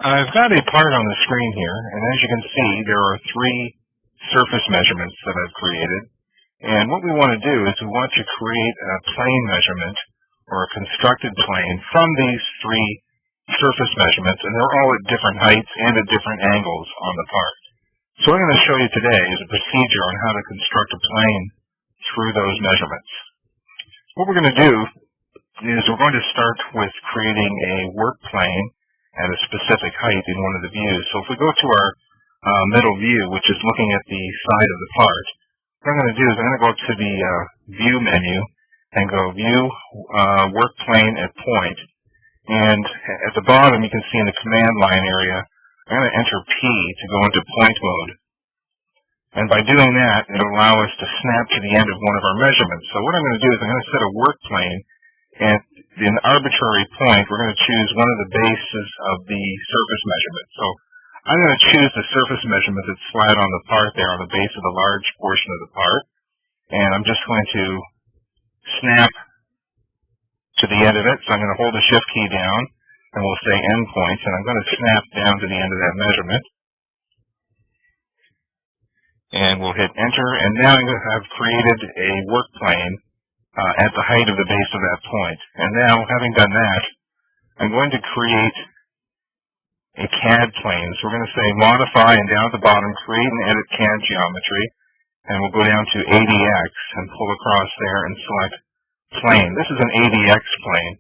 I've got a part on the screen here, and as you can see, there are three surface measurements that I've created. And what we want to do is we want to create a plane measurement or a constructed plane from these three surface measurements, and they're all at different heights and at different angles on the part. So what I'm going to show you today is a procedure on how to construct a plane through those measurements. What we're going to do is we're going to start with creating a work plane at a specific height in one of the views. So if we go to our middle view, which is looking at the side of the part, what I'm going to do is I'm going to go up to the View menu and go View Work Plane at Point. And at the bottom, you can see in the command line area, I'm going to enter P to go into point mode. And by doing that, it'll allow us to snap to the end of one of our measurements. So what I'm going to do is I'm going to set a work plane at an arbitrary point. We're going to choose one of the bases of the surface measurement. So I'm going to choose the surface measurement that's flat on the part there, on the base of the large portion of the part. And I'm just going to snap to the end of it. So I'm going to hold the Shift key down, and we'll say endpoints, and I'm going to snap down to the end of that measurement. And we'll hit enter, and now I'm going to have created a work plane at the height of the base of that point. And now, having done that, I'm going to create a CAD plane. So we're going to say modify, and down at the bottom, create and edit CAD geometry. And we'll go down to ADX and pull across there and select plane. This is an ADX plane.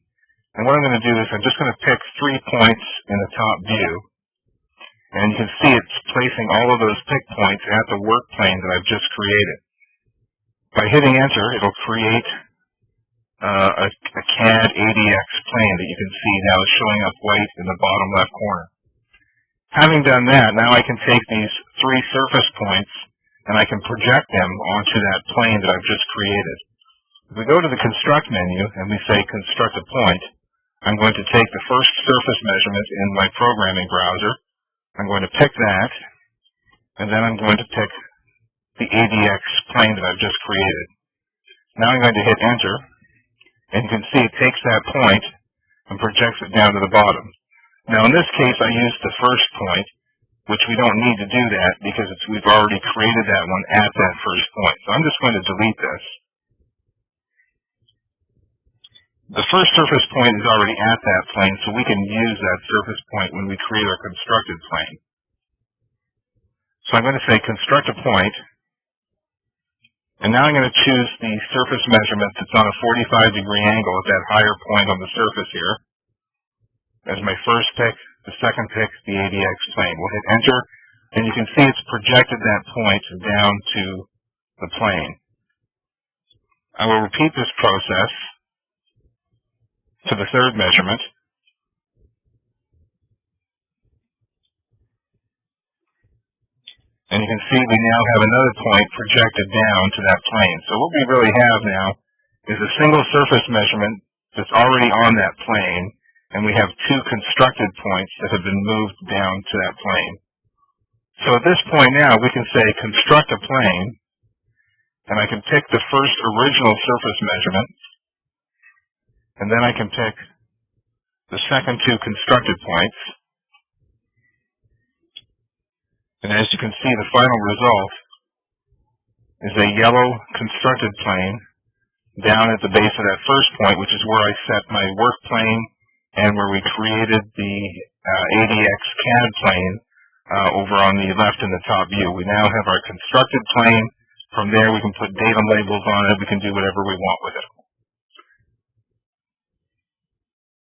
And what I'm going to do is I'm just going to pick 3 points in the top view. And you can see it's placing all of those pick points at the work plane that I've just created. By hitting enter, it'll create a CAD ADX plane that you can see now is showing up white in the bottom left corner. Having done that, now I can take these 3 surface points and I can project them onto that plane that I've just created. If we go to the Construct menu and we say Construct a Point, I'm going to take the first surface measurement in my programming browser. I'm going to pick that, and then I'm going to pick the ADX plane that I've just created. Now I'm going to hit enter, and you can see it takes that point and projects it down to the bottom. Now in this case I used the first point, which we don't need to do that because we've already created that one at that first point. So I'm just going to delete this. The first surface point is already at that plane, so we can use that surface point when we create our constructed plane. So I'm going to say construct a point, and now I'm going to choose the surface measurement that's on a 45-degree angle at that higher point on the surface here. As my first pick, the second pick, the ADX plane. We'll hit enter, and you can see it's projected that point down to the plane. I will repeat this process to the third measurement. And you can see we now have another point projected down to that plane. So what we really have now is a single surface measurement that's already on that plane, and we have 2 constructed points that have been moved down to that plane. So at this point now we can say construct a plane, and I can pick the first original surface measurement, and then I can pick the second 2 constructed points. And as you can see, the final result is a yellow constructed plane down at the base of that first point, which is where I set my work plane and where we created the ADX CAD plane over on the left in the top view. We now have our constructed plane. From there we can put datum labels on it. We can do whatever we want with it.